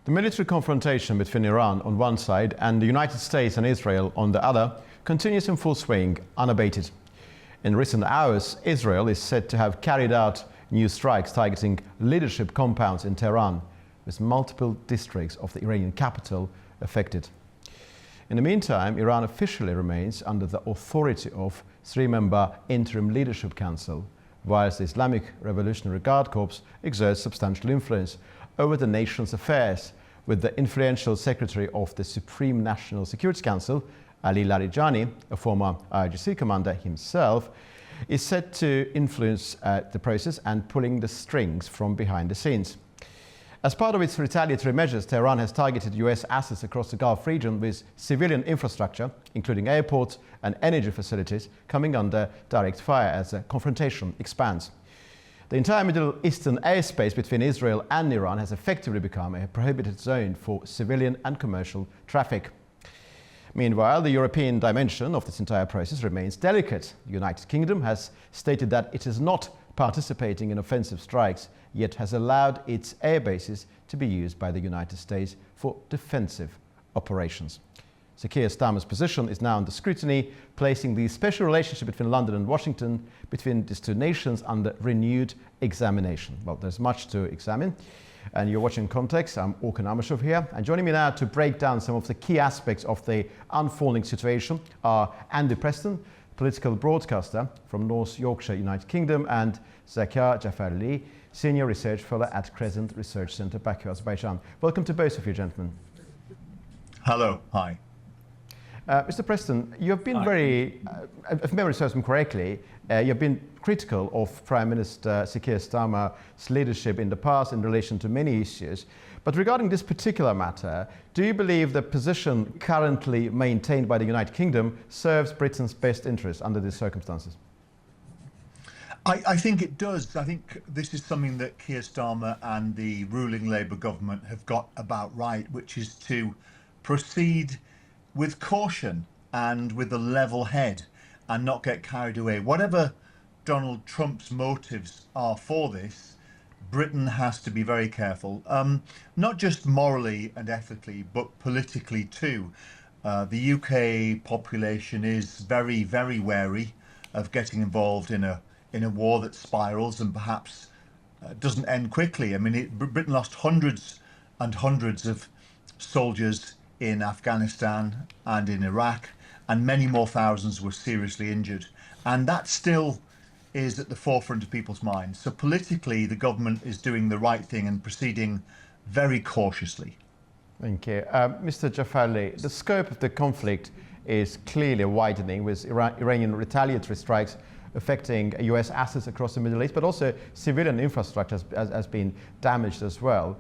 The military confrontation between Iran on one side and the United States and Israel on the other continues in full swing, unabated. In recent hours, Israel is said to have carried out new strikes targeting leadership compounds in Tehran, with multiple districts of the Iranian capital affected. In the meantime, Iran officially remains under the authority of three-member Interim Leadership Council, whilst the Islamic Revolutionary Guard Corps exerts substantial influence over the nation's affairs, with the influential secretary of the Supreme National Security Council, Ali Larijani, a former IRGC commander himself, is said to influence the process and pulling the strings from behind the scenes. As part of its retaliatory measures, Tehran has targeted US assets across the Gulf region with civilian infrastructure, including airports and energy facilities, coming under direct fire as the confrontation expands. The entire Middle Eastern airspace between Israel and Iran has effectively become a prohibited zone for civilian and commercial traffic. Meanwhile, the European dimension of this entire process remains delicate. The United Kingdom has stated that it is not participating in offensive strikes, yet has allowed its air bases to be used by the United States for defensive operations. Sir Keir Starmer's position is now under scrutiny, placing the special relationship between London and Washington between these two nations under renewed examination. Well, there's much to examine. And you're watching Context. I'm Orkan Amashov here. And joining me now to break down some of the key aspects of the unfolding situation are Andy Preston, political broadcaster from North Yorkshire, United Kingdom, and Zakir Jafarli, Senior Research Fellow at Crescent Research Centre, Baku, Azerbaijan. Welcome to both of you, gentlemen. Hello. Hi. Mr. Preston, you have been very, if memory serves me correctly, you have been critical of Prime Minister Sir Keir Starmer's leadership in the past in relation to many issues. But regarding this particular matter, do you believe the position currently maintained by the United Kingdom serves Britain's best interests under these circumstances? I think it does. I think this is something that Keir Starmer and the ruling Labour government have got about right, which is to proceed with caution and with a level head and not get carried away. Whatever Donald Trump's motives are for this, Britain has to be very careful, not just morally and ethically, but politically too. The UK population is very, very wary of getting involved in a war that spirals and perhaps doesn't end quickly. I mean, Britain lost hundreds and hundreds of soldiers in Afghanistan and in Iraq, and many more thousands were seriously injured. And that still is at the forefront of people's minds. So politically, the government is doing the right thing and proceeding very cautiously. Thank you. Mr. Jafarli, the scope of the conflict is clearly widening, with Iranian retaliatory strikes affecting US assets across the Middle East, but also civilian infrastructure has been damaged as well.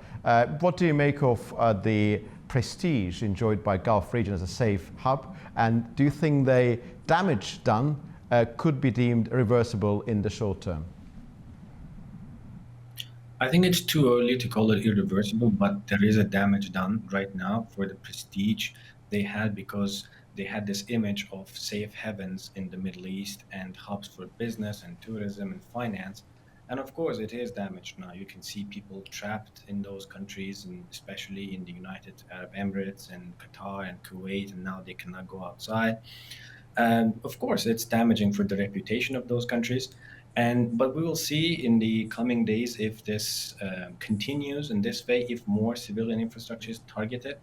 What do you make of the prestige enjoyed by Gulf region as a safe hub? And do you think the damage done could be deemed reversible in the short term? I think it's too early to call it irreversible, but there is a damage done right now for the prestige they had, because they had this image of safe havens in the Middle East and hubs for business and tourism and finance. And of course, it is damaged now. You can see people trapped in those countries, and especially in the United Arab Emirates and Qatar and Kuwait, and now they cannot go outside. And of course, it's damaging for the reputation of those countries. But we will see in the coming days if this continues in this way, if more civilian infrastructure is targeted.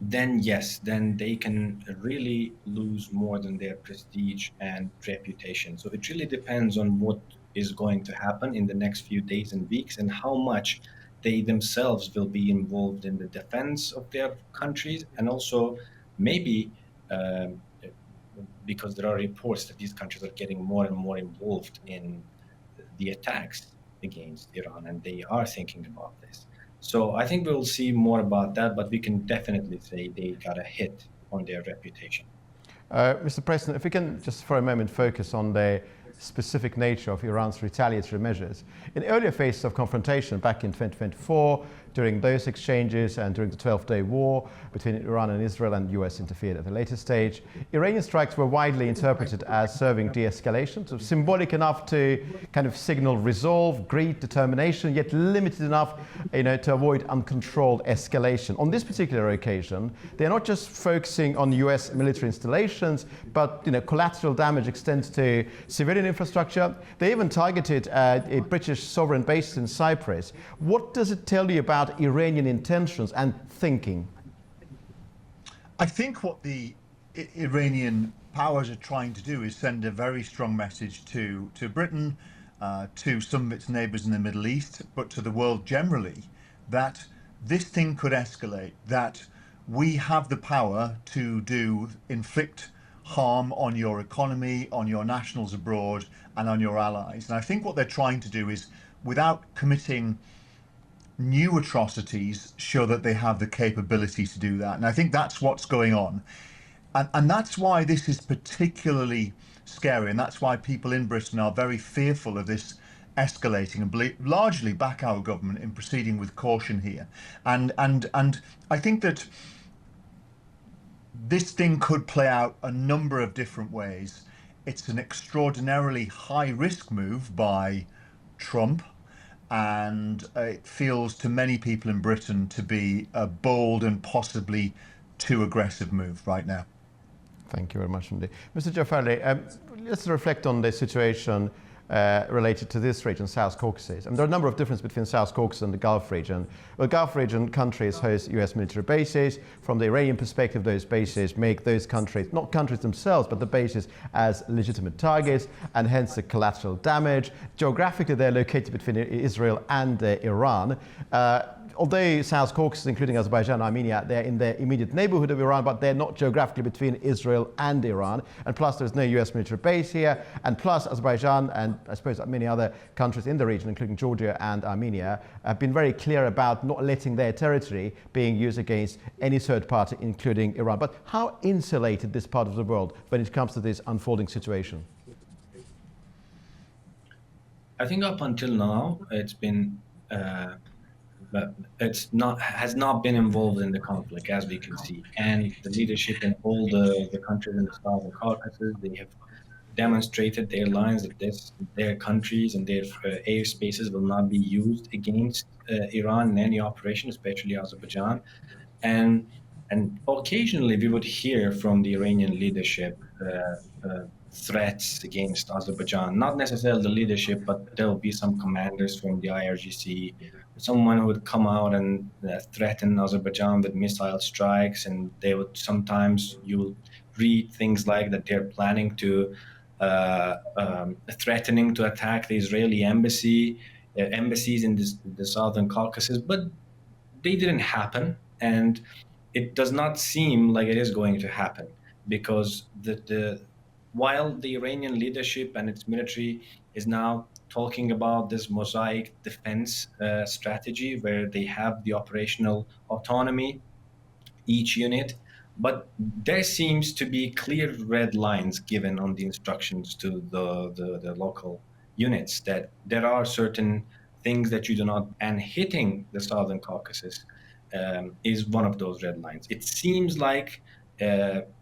Then yes, then they can really lose more than their prestige and reputation. So it really depends on what is going to happen in the next few days and weeks, and how much they themselves will be involved in the defense of their countries, and also maybe because there are reports that these countries are getting more and more involved in the attacks against Iran, and they are thinking about this. So I think we'll see more about that, but we can definitely say they got a hit on their reputation. Mr. Preston, if we can just for a moment focus on the specific nature of Iran's retaliatory measures. In earlier phases of confrontation back in 2024, during those exchanges and during the 12-day war between Iran and Israel, and the US interfered at a later stage. Iranian strikes were widely interpreted as serving de-escalation, so symbolic enough to kind of signal resolve, greed, determination, yet limited enough, to avoid uncontrolled escalation. On this particular occasion, they're not just focusing on US military installations, but collateral damage extends to civilian infrastructure. They even targeted a British sovereign base in Cyprus. What does it tell you about Iranian intentions and thinking? I think what the Iranian powers are trying to do is send a very strong message to Britain, to some of its neighbours in the Middle East, but to the world generally, that this thing could escalate, that we have the power to inflict harm on your economy, on your nationals abroad, and on your allies. And I think what they're trying to do is, without committing new atrocities, show that they have the capability to do that. And I think that's what's going on. And that's why this is particularly scary. And that's why people in Britain are very fearful of this escalating and largely back our government in proceeding with caution here. And I think that this thing could play out a number of different ways. It's an extraordinarily high-risk move by Trump, and it feels to many people in Britain to be a bold and possibly too aggressive move right now. Thank you very much indeed. Mr. Jafarli, let's reflect on the situation related to this region, South Caucasus. And there are a number of differences between South Caucasus and the Gulf region. Well, Gulf region countries host US military bases. From the Iranian perspective, those bases make those countries, not countries themselves, but the bases as legitimate targets, and hence the collateral damage. Geographically, they're located between Israel and Iran. Although South Caucasus, including Azerbaijan and Armenia, they're in the immediate neighborhood of Iran, but they're not geographically between Israel and Iran. And plus, there's no US military base here. And plus, Azerbaijan and I suppose many other countries in the region, including Georgia and Armenia, have been very clear about not letting their territory being used against any third party, including Iran. But how insulated this part of the world when it comes to this unfolding situation? I think up until now, it's been but has not been involved in the conflict, as we can see. And the leadership in all the countries in the Southern Caucasus, they have demonstrated their lines that their countries and their airspaces will not be used against Iran in any operation, especially Azerbaijan. And occasionally we would hear from the Iranian leadership threats against Azerbaijan, not necessarily the leadership, but there will be some commanders from the IRGC, someone who would come out and threaten Azerbaijan with missile strikes, and they would sometimes, you'll read things like that they're planning to threatening to attack the Israeli embassies in the Southern Caucasus, but they didn't happen, and it does not seem like it is going to happen, because while the Iranian leadership and its military is now talking about this mosaic defense strategy where they have the operational autonomy, each unit, but there seems to be clear red lines given on the instructions to the local units that there are certain things that you do not, and hitting the Southern Caucasus is one of those red lines. It seems like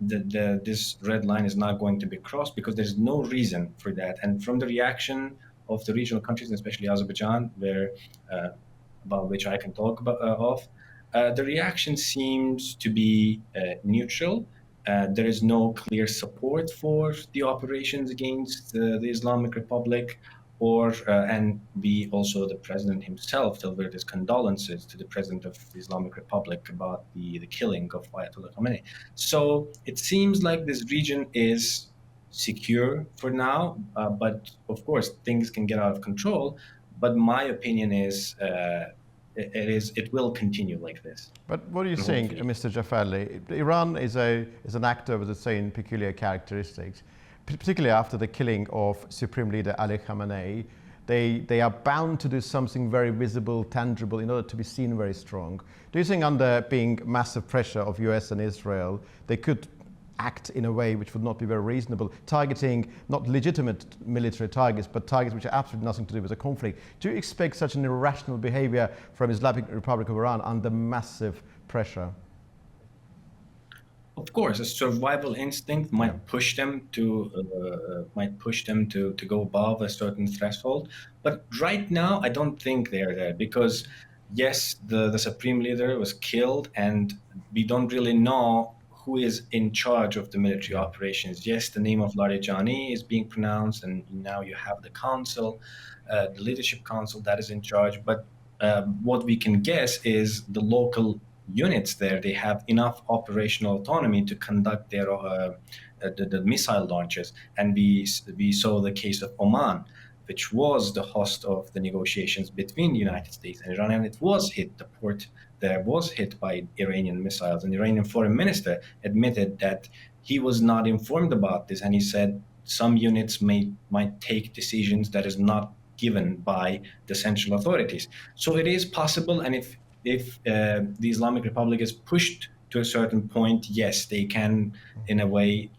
this red line is not going to be crossed because there's no reason for that. And from the reaction of the regional countries, especially Azerbaijan, about which I can talk about, the reaction seems to be neutral. There is no clear support for the operations against the Islamic Republic, and the president himself delivered his condolences to the president of the Islamic Republic about the killing of Ayatollah Khamenei. So it seems like this region is secure for now, but of course things can get out of control. But my opinion is it will continue like this. But what are you saying, Mr. Jafarli? Iran is an actor with the same peculiar characteristics. Particularly after the killing of Supreme Leader Ali Khamenei, they are bound to do something very visible, tangible, in order to be seen very strong. Do you think under being massive pressure of US and Israel, they could act in a way which would not be very reasonable, targeting not legitimate military targets, but targets which have absolutely nothing to do with the conflict. Do you expect such an irrational behavior from Islamic Republic of Iran under massive pressure? Of course, a survival instinct might push them to go above a certain threshold. But right now, I don't think they're there because, yes, the supreme leader was killed, and we don't really know who is in charge of the military operations. Yes, the name of Larijani is being pronounced, and now you have the council, the leadership council that is in charge. But what we can guess is the local units there, they have enough operational autonomy to conduct their the missile launches. And we saw the case of Oman, which was the host of the negotiations between the United States and Iran, and it was hit. The port there was hit by Iranian missiles, and the Iranian foreign minister admitted that he was not informed about this, and he said some units might take decisions that is not given by the central authorities. So it is possible, and if the Islamic Republic is pushed to a certain point, yes, they can, in a way,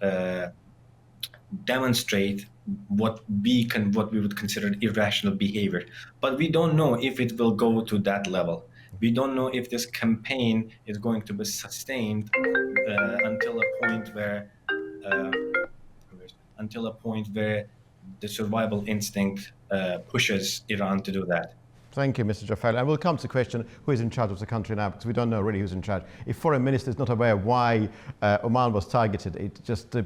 demonstrate what we would consider irrational behavior. But we don't know if it will go to that level. We don't know if this campaign is going to be sustained until a point where the survival instinct pushes Iran to do that. Thank you, Mr. Jafari. And we'll come to the question, who is in charge of the country now, because we don't know really who's in charge. If foreign minister is not aware why Oman was targeted, it just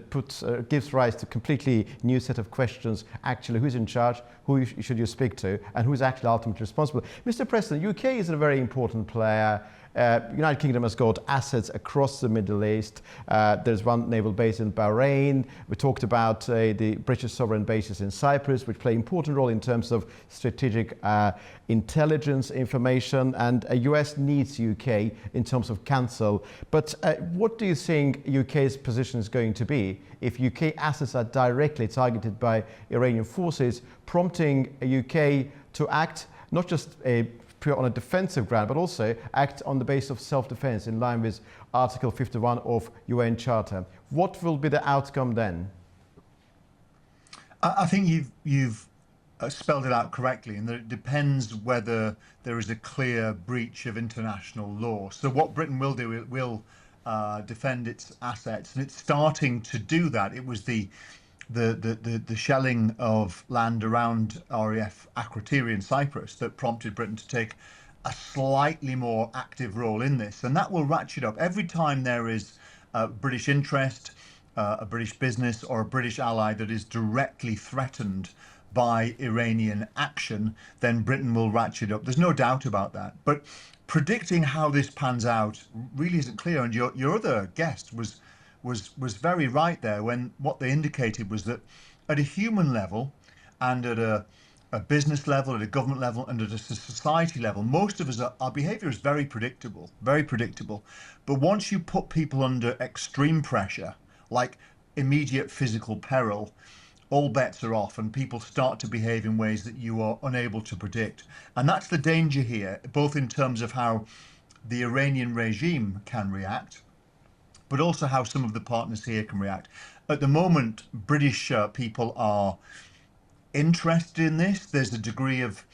gives rise to a completely new set of questions. Actually, who's in charge, who should you speak to, and who's actually ultimately responsible? Mr. President, UK is a very important player. United Kingdom has got assets across the Middle East. There's one naval base in Bahrain. We talked about the British sovereign bases in Cyprus, which play an important role in terms of strategic intelligence information, and US needs UK in terms of counsel. But what do you think UK's position is going to be if UK assets are directly targeted by Iranian forces, prompting UK to act not just on a defensive ground, but also act on the basis of self-defense in line with Article 51 of UN Charter? What will be the outcome then? I think you've spelled it out correctly, and that it depends whether there is a clear breach of international law. So what Britain will do, it will defend its assets, and it's starting to do that. It was the shelling of land around RAF Akrotiri in Cyprus that prompted Britain to take a slightly more active role in this, and that will ratchet up every time there is a British interest, a British business, or a British ally that is directly threatened by Iranian action. Then Britain will ratchet up. There's no doubt about that. But predicting how this pans out really isn't clear. And your other guest was very right there when what they indicated was that at a human level and at a business level, at a government level, and at a society level, most of us, our behavior is very predictable. But once you put people under extreme pressure, like immediate physical peril, all bets are off and people start to behave in ways that you are unable to predict. And that's the danger here, both in terms of how the Iranian regime can react, but also how some of the partners here can react. At the moment, British people are interested in this. There's a degree of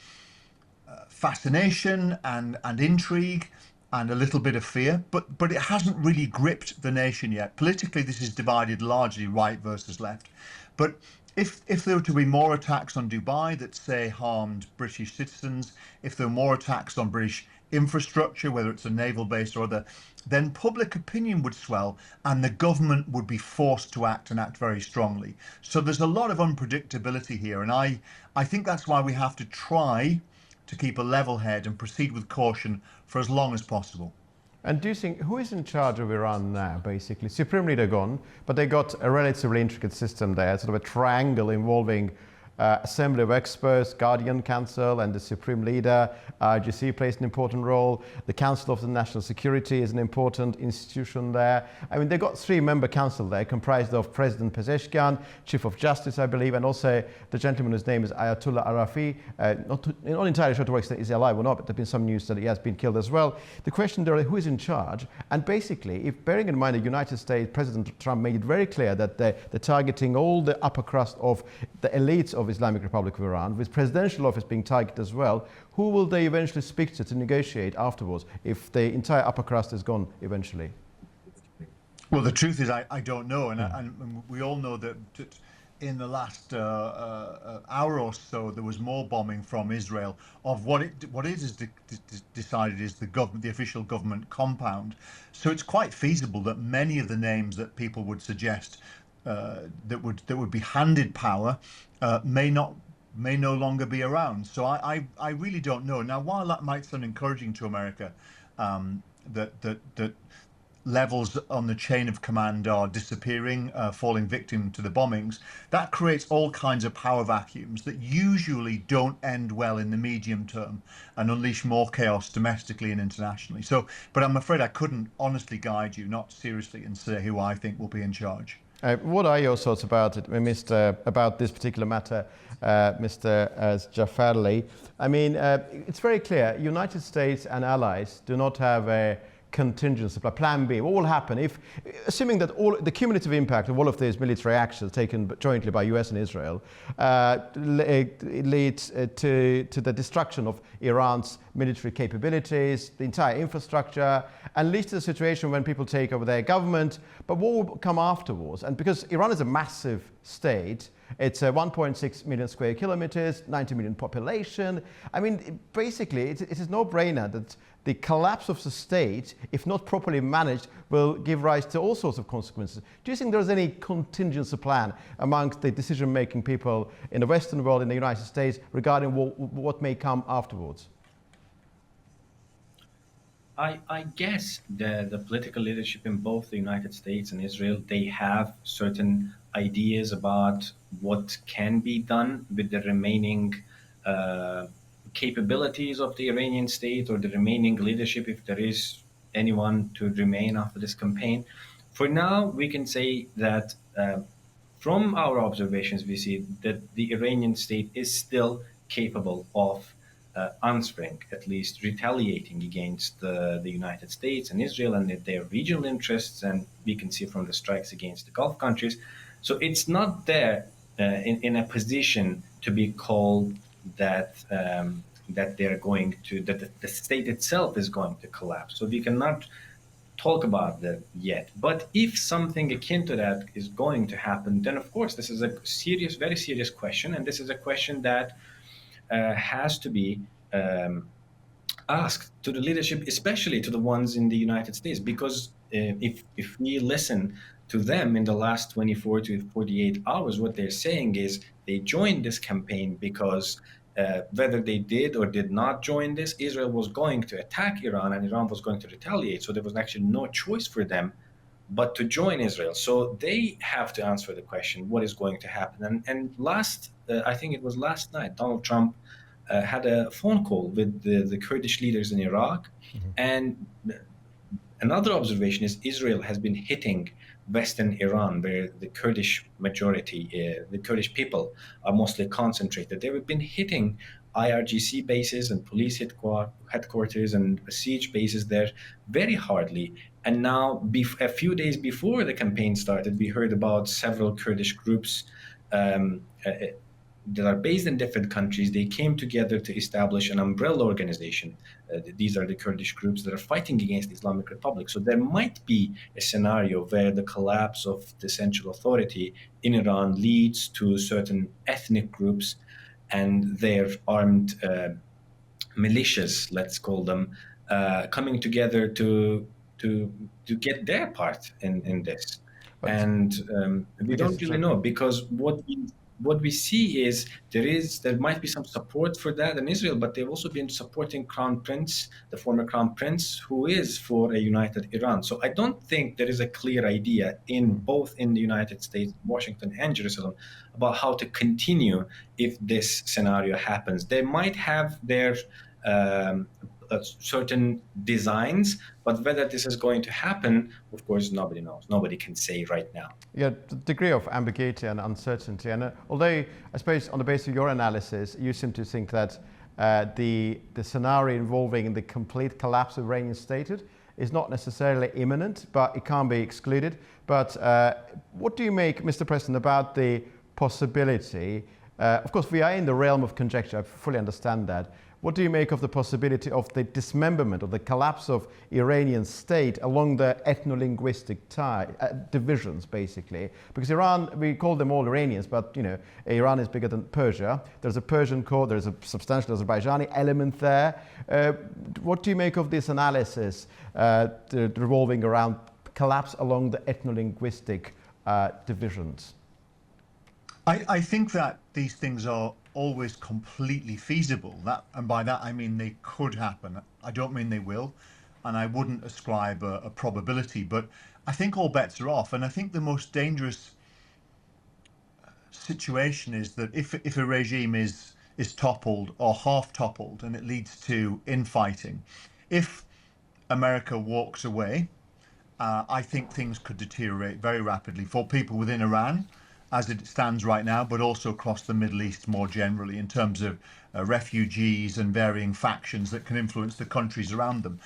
fascination and intrigue and a little bit of fear, but it hasn't really gripped the nation yet. Politically, this is divided largely right versus left. But if there were to be more attacks on Dubai that, say, harmed British citizens, if there were more attacks on British infrastructure, whether it's a naval base or other, then public opinion would swell and the government would be forced to act and act very strongly. So there's a lot of unpredictability here, and I think that's why we have to try to keep a level head and proceed with caution for as long as possible. And do you think, who is in charge of Iran now, basically? Supreme leader gone, but they got a relatively intricate system there, sort of a triangle involving assembly of experts, Guardian Council, and the Supreme Leader. IGC plays an important role. The Council of the National Security is an important institution there. I mean, they've got 3-member council there comprised of President Pezeshkian, Chief of Justice, I believe, and also the gentleman whose name is Ayatollah Arafi. Not entirely sure to what extent he's alive or not, but there's been some news that he has been killed as well. The question there is who is in charge? And basically, if bearing in mind the United States, President Trump made it very clear that they're targeting all the upper crust of the elites of Islamic Republic of Iran, with presidential office being targeted as well, who will they eventually speak to negotiate afterwards if the entire upper crust is gone eventually? Well, the truth is, I don't know, and we all know that in the last hour or so, there was more bombing from Israel of what it is decided is the official government compound. So it's quite feasible that many of the names that people would suggest that would be handed power may no longer be around. So I really don't know. Now, while that might sound encouraging to America, that levels on the chain of command are disappearing, falling victim to the bombings, that creates all kinds of power vacuums that usually don't end well in the medium term and unleash more chaos domestically and internationally. So, but I'm afraid I couldn't honestly guide you, not seriously, and say who I think will be in charge. What are your thoughts about it, about this particular matter, Mr. Jafarli? I mean, it's very clear, United States and allies do not have a contingency plan B. What will happen if, assuming that all the cumulative impact of all of these military actions taken jointly by US and Israel leads to the destruction of Iran's military capabilities, the entire infrastructure, and leads to the situation when people take over their government, but what will come afterwards? And because Iran is a massive state, it's 1.6 million square kilometers, 90 million population. I mean, basically, it is no-brainer that the collapse of the state, if not properly managed, will give rise to all sorts of consequences. Do you think there's any contingency plan amongst the decision-making people in the Western world, in the United States, regarding what may come afterwards? I guess the political leadership in both the United States and Israel, they have certain ideas about what can be done with the remaining capabilities of the Iranian state or the remaining leadership, if there is anyone to remain after this campaign. For now, we can say that from our observations, we see that the Iranian state is still capable of answering, at least retaliating against the United States and Israel and their regional interests, and we can see from the strikes against the Gulf countries. So it's not there in a position to be called that that they're going to, that the state itself is going to collapse. So we cannot talk about that yet. But if something akin to that is going to happen, then of course this is a serious, very serious question, and this is a question that has to be asked to the leadership, especially to the ones in the United States, because if we listen to them in the last 24 to 48 hours, what they're saying is they joined this campaign because whether they did or did not join this, Israel was going to attack Iran and Iran was going to retaliate. So there was actually no choice for them but to join Israel. So they have to answer the question, what is going to happen? And I think it was last night, Donald Trump had a phone call with the Kurdish leaders in Iraq. Mm-hmm. And another observation is Israel has been hitting Western Iran, where the Kurdish majority, the Kurdish people are mostly concentrated. They've been hitting IRGC bases and police headquarters and siege bases there very hardly. And now, a few days before the campaign started, we heard about several Kurdish groups that are based in different countries. They came together to establish an umbrella organization. These are the Kurdish groups that are fighting against the Islamic Republic. So there might be a scenario where the collapse of the central authority in Iran leads to certain ethnic groups and their armed militias, let's call them, coming together to get their part in this. But and we don't really know, because what we what we see is there might be some support for that in Israel, but they've also been supporting Crown Prince, the former Crown Prince, who is for a united Iran. So I don't think there is a clear idea in both in the United States, Washington and Jerusalem, about how to continue if this scenario happens. They might have their certain designs, but whether this is going to happen, of course, nobody knows. Nobody can say right now. Yeah, the degree of ambiguity and uncertainty. And although I suppose on the basis of your analysis, you seem to think that the scenario involving the complete collapse of Iranian statehood is not necessarily imminent, but it can't be excluded. But what do you make, Mr. President, about the possibility? Of course, we are in the realm of conjecture. I fully understand that. What do you make of the possibility of the dismemberment, of the collapse of Iranian state along the ethno-linguistic divisions, basically? Because Iran, we call them all Iranians, but Iran is bigger than Persia. There's a Persian core, there's a substantial Azerbaijani element there. What do you make of this analysis revolving around collapse along the ethno-linguistic divisions? I think that these things are always completely feasible. And by that I mean they could happen. I don't mean they will, and I wouldn't ascribe a probability, but I think all bets are off. And I think the most dangerous situation is that if a regime is toppled or half toppled and it leads to infighting, if America walks away, I think things could deteriorate very rapidly for people within Iran as it stands right now, but also across the Middle East more generally in terms of refugees and varying factions that can influence the countries around them.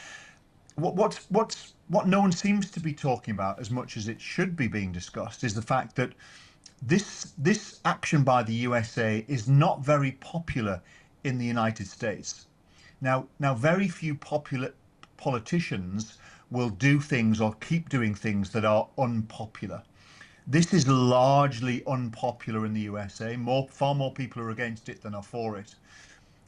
What no one seems to be talking about as much as it should be being discussed is the fact that this action by the USA is not very popular in the United States. Now very few popular politicians will do things or keep doing things that are unpopular. This is largely unpopular in the USA. Far more people are against it than are for it.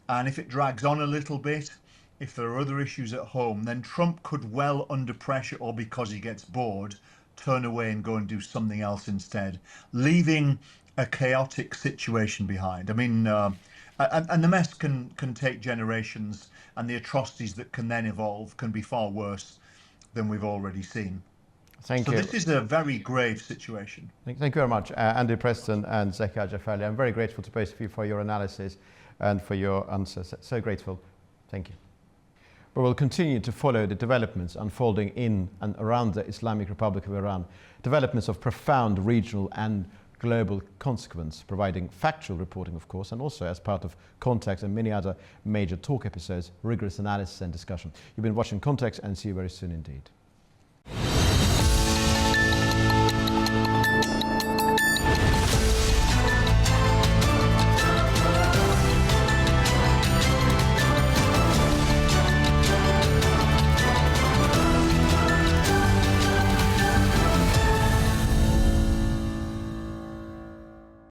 And if it drags on a little bit, if there are other issues at home, then Trump could well, under pressure or because he gets bored, turn away and go and do something else instead, leaving a chaotic situation behind. I mean, and the mess can take generations, and the atrocities that can then evolve can be far worse than we've already seen. Thank you. So this is a very grave situation. Thank you very much, Andy Preston and Zeki Jafali. I'm very grateful to both of you for your analysis and for your answers. So grateful. Thank you. We will continue to follow the developments unfolding in and around the Islamic Republic of Iran, developments of profound regional and global consequence, providing factual reporting, of course, and also as part of Context and many other major talk episodes, rigorous analysis and discussion. You've been watching Context, and see you very soon indeed.